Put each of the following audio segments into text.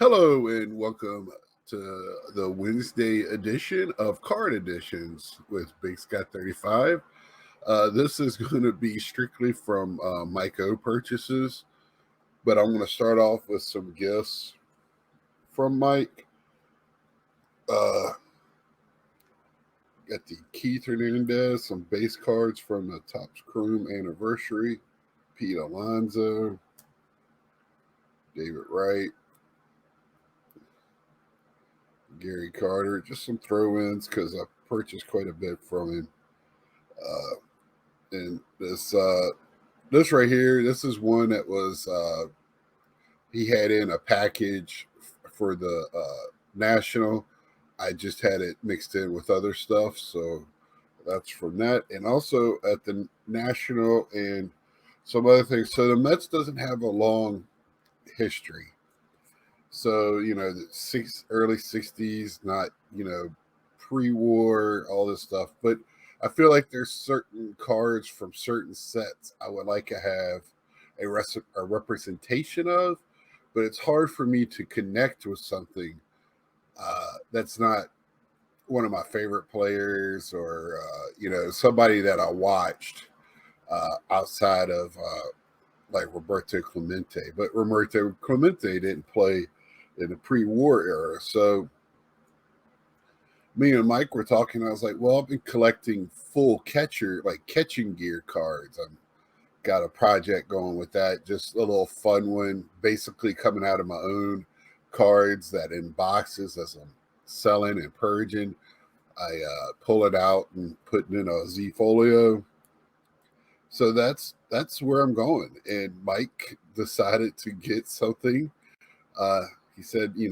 Hello and welcome to the Wednesday edition of Card Editions with Big Scott 35. This is going to be strictly from MikeO purchases, but I'm going to start off with some gifts from Mike. Got the Keith Hernandez, some base cards from the Topps Chrome Anniversary, Pete Alonso, David Wright, Gary Carter, just some throw-ins because I purchased quite a bit from him. And this right here, this is one that was he had in a package for the National. I just had it mixed in with other stuff, so that's from that. And also at the National and some other things. So the Mets doesn't have a long history. So, the early 60s, not, pre-war, all this stuff. But I feel like there's certain cards from certain sets I would like to have a representation of, but it's hard for me to connect with something that's not one of my favorite players or, somebody that I watched outside of like Roberto Clemente. But Roberto Clemente didn't play in the pre-war era. So me and Mike were talking. I was like, well, I've been collecting full catching gear cards. I've got a project going with that. Just a little fun one, basically coming out of my own cards that in boxes as I'm selling and purging. I pull it out and put it in a Z folio. So that's where I'm going. And Mike decided to get something. He said, you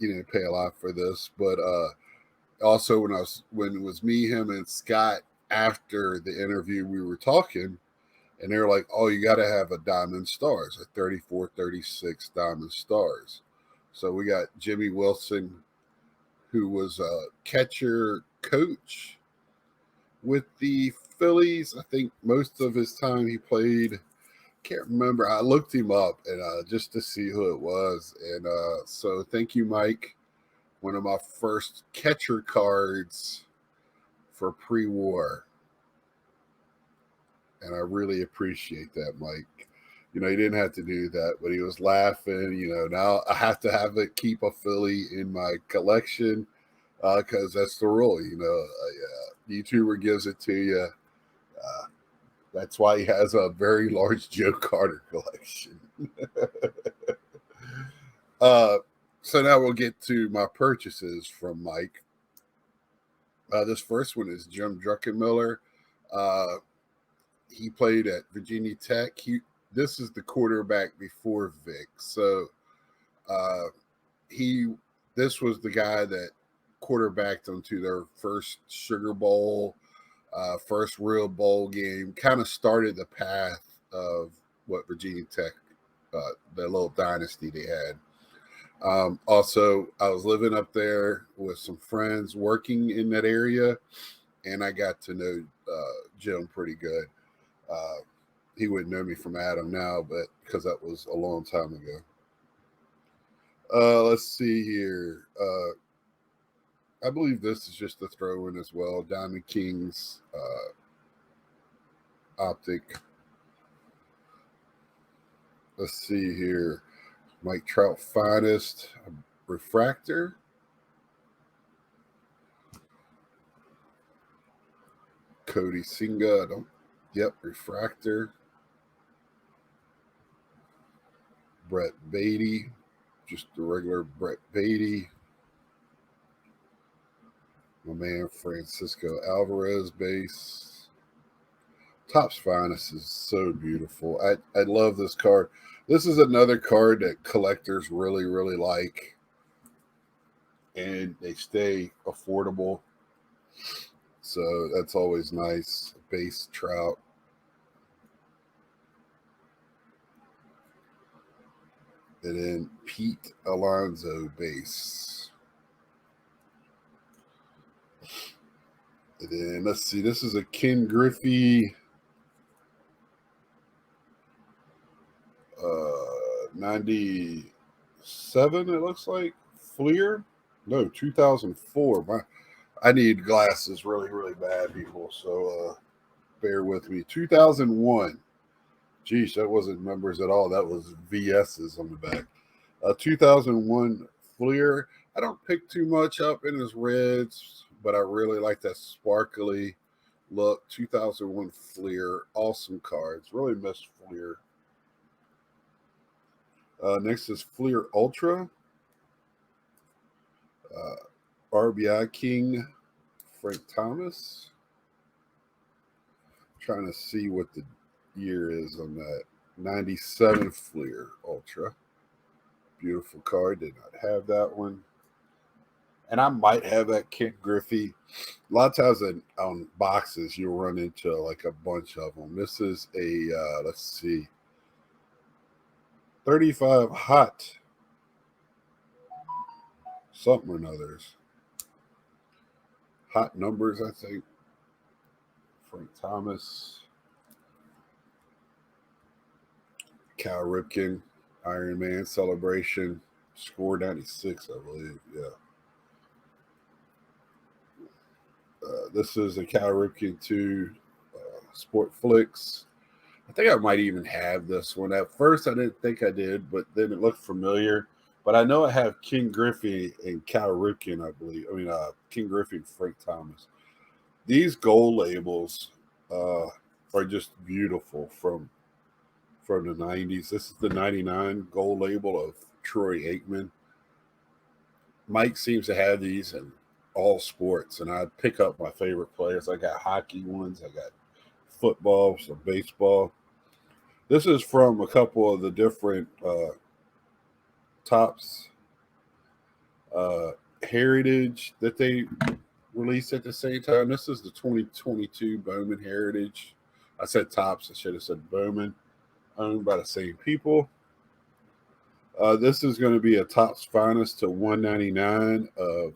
didn't pay a lot for this, but also when it was me, him, and Scott after the interview, we were talking, and they were like, "Oh, you got to have a Diamond Stars, a 34, 36 Diamond Stars." So we got Jimmy Wilson, who was a catcher coach with the Phillies. I think most of his time he played. Can't remember. I looked him up and just to see who it was. And so thank you, Mike. One of my first catcher cards for pre-war. And I really appreciate that, Mike. He didn't have to do that, but he was laughing. Now I have to keep a Philly in my collection because that's the rule. A YouTuber gives it to you. That's why he has a very large Joe Carter collection. So now we'll get to my purchases from Mike. This first one is Jim Druckenmiller. He played at Virginia Tech. This is the quarterback before Vic. So this was the guy that quarterbacked them to their first Sugar Bowl. First real bowl game, kind of started the path of what Virginia Tech, the little dynasty they had. Also, I was living up there with some friends working in that area, and I got to know Jim pretty good. He wouldn't know me from Adam now, but because that was a long time ago. Let's see here. I believe this is just a throw-in as well. Diamond Kings optic. Let's see here. Mike Trout Finest refractor. Cody Singa. Refractor. Brett Beatty. Just the regular Brett Beatty. My man Francisco Alvarez base. Topps Finest is so beautiful. I love this card. This is another card that collectors really, really like. And they stay affordable. So that's always nice. Base Trout. And then Pete Alonso base. And then let's see, this is a Ken Griffey 90 it looks like. Fleer? No, 2004. I need glasses really, really bad, people. So bear with me. 2001. Geez, that wasn't numbers at all. That was VS's on the back. 2001 Fleer. I don't pick too much up in his reds, but I really like that sparkly look. 2001 Fleer. Awesome cards. Really miss Fleer. Next is Fleer Ultra. RBI King Frank Thomas. Trying to see what the year is on that. 97 Fleer Ultra. Beautiful card. Did not have that one. And I might have that Kent Griffey. A lot of times on boxes, you'll run into like a bunch of them. This is a, let's see, 35 hot something or others. Hot numbers, I think. Frank Thomas. Cal Ripken. Iron Man celebration. Score 96, I believe. Yeah. This is a Cal Ripken 2 Sport Flicks. I think I might even have this one. At first, I didn't think I did, but then it looked familiar. But I know I have King Griffey and Cal Ripken, I believe. I mean, King Griffey and Frank Thomas. These gold labels are just beautiful from the 90s. This is the 99 gold label of Troy Aikman. Mike seems to have these in all sports, and I pick up my favorite players. I got hockey ones. I got football, some baseball. This is from a couple of the different Topps Heritage that they released at the same time. This is the 2022 Bowman Heritage. I said Topps. I should have said Bowman. Owned by the same people. This is going to be a Topps Finest to 199 of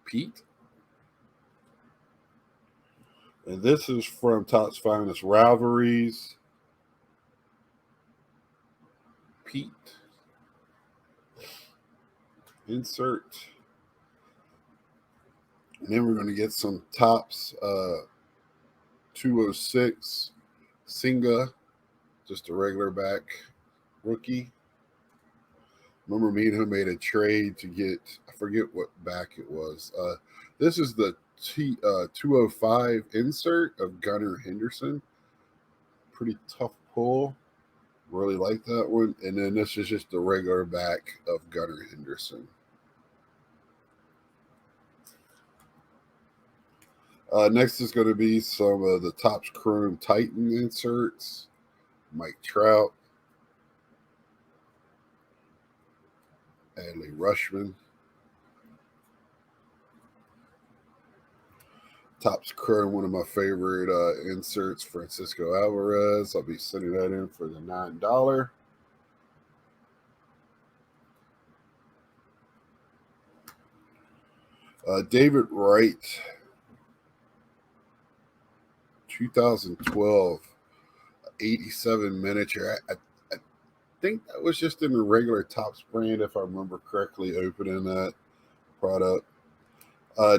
Pete. And this is from Topps Finest Rivalries. Pete. Insert. And then we're going to get some Topps 206 Singa. Just a regular back rookie. Remember me and him made a trade to get, I forget what back it was. This is the 205 insert of Gunnar Henderson. Pretty tough pull. Really like that one. And then this is just the regular back of Gunnar Henderson. Next is going to be some of the Topps Chrome Titan inserts. Mike Trout. Adley Rushman. Topps Chrome, one of my favorite inserts, Francisco Alvarez. I'll be sending that in for the $9. David Wright, 2012, 87 miniature. I think that was just in the regular Topps brand, if I remember correctly, opening that product.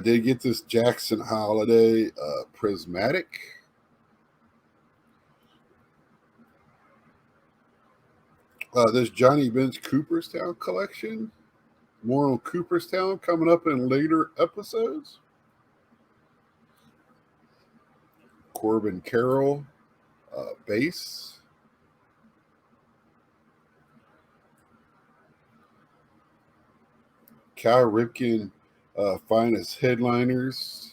Did get this Jackson Holiday Prismatic. This Johnny Bench Cooperstown collection. More on Cooperstown coming up in later episodes. Corbin Carroll base. Cal Ripken Finest Headliners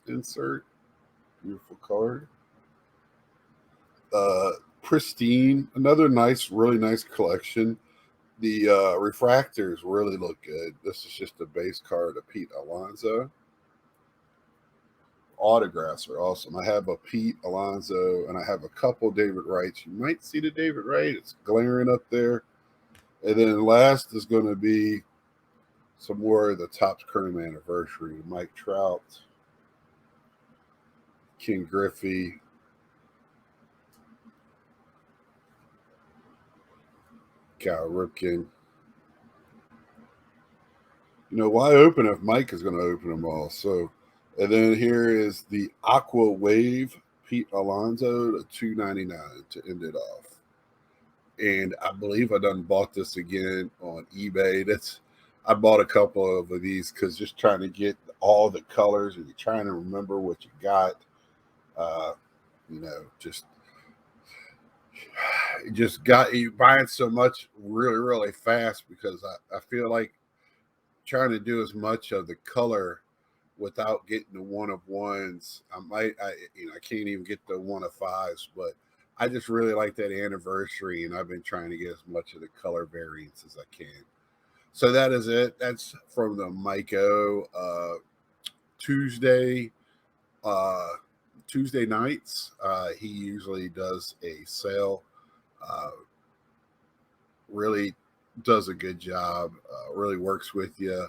insert. Beautiful card. Pristine. Another nice, really nice collection. The refractors really look good. This is just a base card of Pete Alonso. Autographs are awesome. I have a Pete Alonso and I have a couple David Wrights. You might see the David Wright. It's glaring up there. And then last is going to be some more of the Topps Chrome Anniversary. Mike Trout, King Griffey, Cal Ripken. Why open if Mike is going to open them all? So, and then here is the Aqua Wave Pete Alonso, the $2.99 to end it off. And I believe I done bought this again on eBay. I bought a couple of these because just trying to get all the colors and you're trying to remember what you got. Just got you buying so much really, really fast because I feel like trying to do as much of the color without getting the one of ones. I can't even get the one of fives, but I just really like that anniversary, and I've been trying to get as much of the color variants as I can. So that is it. That's from the MikeO Tuesday nights. He usually does a sale. Really does a good job. Really works with you.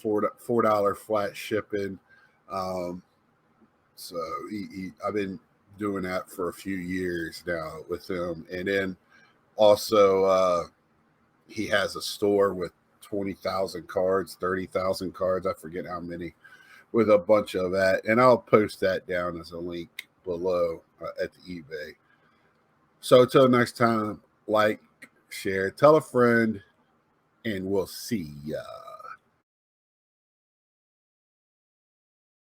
$4 flat shipping. So I've been doing that for a few years now with him, and then also he has a store with 20,000 cards, 30,000 cards. I forget how many, with a bunch of that, and I'll post that down as a link below at the eBay. So until next time, like, share, tell a friend, and we'll see ya.